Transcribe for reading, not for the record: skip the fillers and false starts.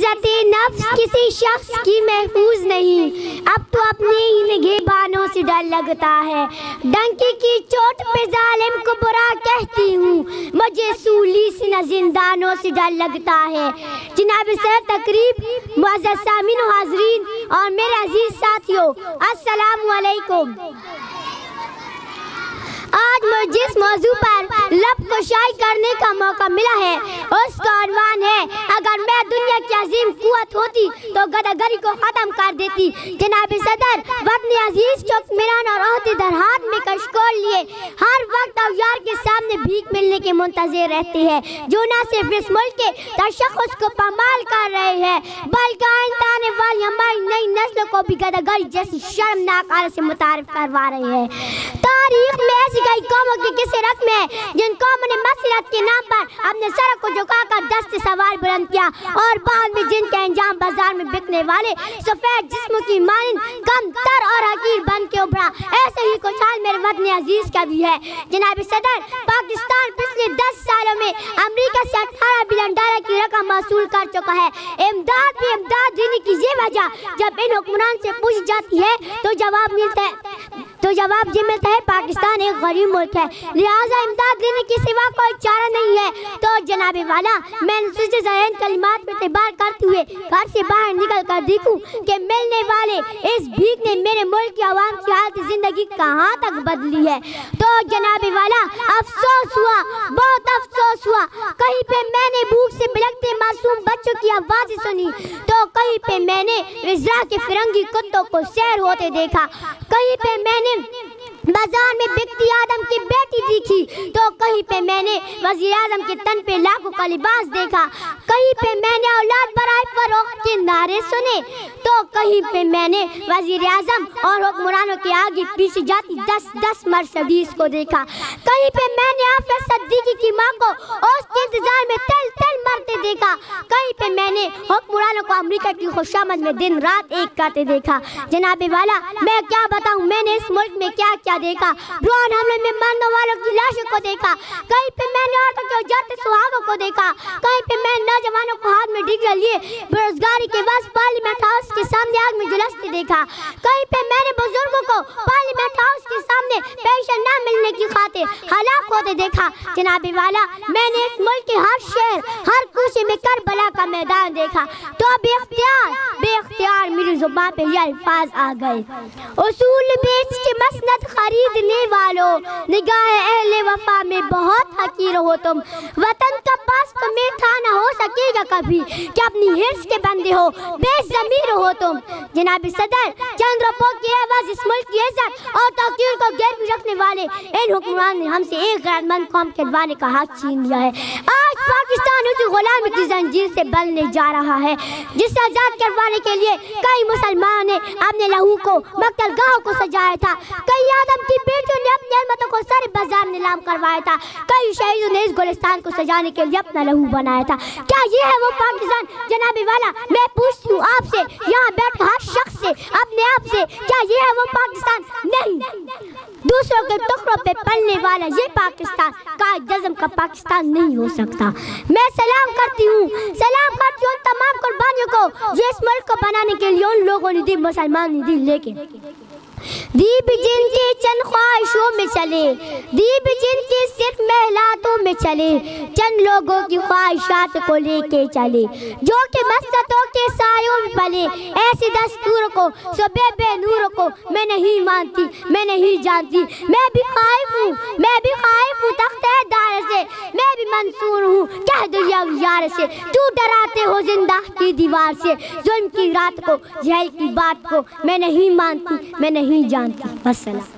इज्जत नफ्स किसी शख्स की महफूज नहीं, अब तो अपने ही निगहबानों से डर लगता है। डंकी की चोट पे जालिम को बुरा कहती हूँ, मुझे सूली से न जिंदानों से डर लगता है। जनाब सर तकरीब मुअज़्ज़ज़ सामीन व हाज़रीन और मेरे अजीज साथियों, अस्सलामु अलैकुम। आज मुझे जिस मौजू पर लब कुशाई करने का मौका मिला है उसका उन्वान है, अगर मैं दुनिया की अजीम कुव्वत होती तो गदागरी को खत्म कर देती। जनाब सदर वतन अजीज को इत्मीनान और ओहदेदार हाथ में कशकोल लिए हर वक्त अवजार के सामने भीख मिलने के मुंतज़िर रहते हैं, जो न सिर्फ इस मुल्क के तशख़्ख़ुस को पामाल कर रहे हैं बल्कि आइंदा आने वाली हमारी नई नस्ल को भी गदागरी जैसी शर्मनाक हालत से मुतारिफ करवा रहे हैं। तारीख में ऐसी कई कौमों की किसी रस्म है जिन कौमों ने मसलहत के नाम पर अपने सर को झुकाकर दस्ते सवार बुलंद किया और बाद में जिनके अंजाम बाजार में बिकने वाले सफेद जिस्मों की मानिंद कम तर और हकीर बन के उभरा। ऐसे ही कुछ हाल मेरे वतन अजीज का भी है। जनाब सदर, पाकिस्तान पिछले 10 सालों में अमेरिका से 18 बिलियन डॉलर की रकम वसूल कर चुका है। इमदाद देने की ये वजह जब इन हुक्मरान से पूछी जाती है तो जवाब ये मिलता है पाकिस्तान एक गरीब मुल्क है, लिहाजा इमदाद देने के सिवा कोई चारा नहीं है। तो जनाबे वाला, मैंने सोचा ज़हन कलिमात में तबार करते हुए घर से बाहर निकल कर देखूं कि मिलने वाले इस भीख ने मेरे मुल्क की आवाम की हालत जिंदगी कहाँ तक बदली है। तो जनाबे वाला, अफसोस हुआ, बहुत अफसोस हुआ। कहीं पे मैंने भूख से बिलखते मासूम बच्चों की आवाज़ें सुनी तो कहीं पे मैंने इजरा के फिरंगी कुत्तों को सैर होते देखा, कहीं पे मैंने बाजार में बिकती आदम की बेटी देखी तो कहीं पे मैंने वज़ीर आज़म के तन पे लाखों का लिबास देखा, कहीं पे मैंने औलाद बराए फरोख्त के नारे सुने तो कहीं पे मैंने वज़ीर आज़म और हुक्मरानों के आगे पीछे जाती 10-10 मर्सिडीज को देखा, कहीं पे मैंने आफिया सिद्दीकी की माँ को उसके इंतजार में तिल मरते देखा, कहीं पे मैंने हुक्मरानों को अमेरिका की खुशामद में दिन रात एक करते देखा। जनाबे वाला, मैं क्या बताऊं मैंने इस मुल्क में क्या क्या देखा। ड्रोन हमले में मरने वालों की लाशों को देखा, कहीं पे मैंने औरतों के उजड़ते सुहागों को देखा, कहीं पे मैंने नौजवानों को हाथ में डिग्री लिए बेरोजगारी के वक्त पार्लियामेंट हाउस के सामने आग में झुलसते देखा, कहीं पे मैंने बुजुर्गों को पार्लियामेंट हाउस के सामने पेंशन न मिलने की खातिर हलाक होते देखा। जनाबे वाला, मैंने इस मुल्क के हर शहर हर कोने में करबला का मैदान देखा तो बेख्तियार मेरी जुबान पे ये अल्फाज आ गए, उसूल बेच के मसनद खरीदने वालों, निगाह अहले वफा में बहुत हकीर हो तुम। वतन का पास तुम्हें था ना हो सकेगा कभी कि अपनी हिर्स के बंदे हो, बेज़मीर हो तुम। जनाब सदर, चंद रुपयों की आवाज इस मुल्क की इज्जत और तौकीर को गिरवी रखने वाले इन हुक्मरान ने हमसे एक गैरतमंद कौम कहलवाने का हक छीन लिया है। आज पाकिस्तान उसी गुलामी की जंजीर से बनने जा रहा है जिसे आजाद करवाने के लिए कई मुसलमानों ने अपने लहू को मक्तलगाहों को सजाया था, कई आदम की बेटियों ने अपनी अजमतों को सारे बाजार नीलाम करवाया था, कई शहीदों ने इस गुलिस्तान को सजाने के लिए अपना लहू बनाया था। क्या ये है वो पाकिस्तान? जनाबे वाला, मैं पूछती हूँ आपसे, यहाँ बैठे हर शख्स से, अपने आप से, क्या ये है वो पाकिस्तान? नहीं, दूसरों के टुकड़ों पे पलने वाला ये पाकिस्तान का जज़्म का पाकिस्तान नहीं हो सकता। मैं सलाम करती हूँ उन तमाम कुर्बानियों को जो इस मुल्क को बनाने के लिए उन लोगों ने दी, मुसलमान ने दी, लेकिन दीप जिनके चंद ख्वाहिशों में चले, दीप जिनके सिर्फ महलातों में चले, चंद लोगों की ख्वाहिशात को लेके चले जो कि मस्जिदों के सायों में पले। ऐसे दस्तूर को सुबह बेनूर को मैं नहीं मानती, मैं नहीं जानती, मैं भी खाइफ हूँ तख्ते-ए-दार से, मैं भी मंसूर हूँ कह दो यार से। तू डराते हो जिंदा की दीवार से, जुल्म की रात को, जहल की बात को मैं नहीं मानती, मैं नहीं जानती। वस्सलाम।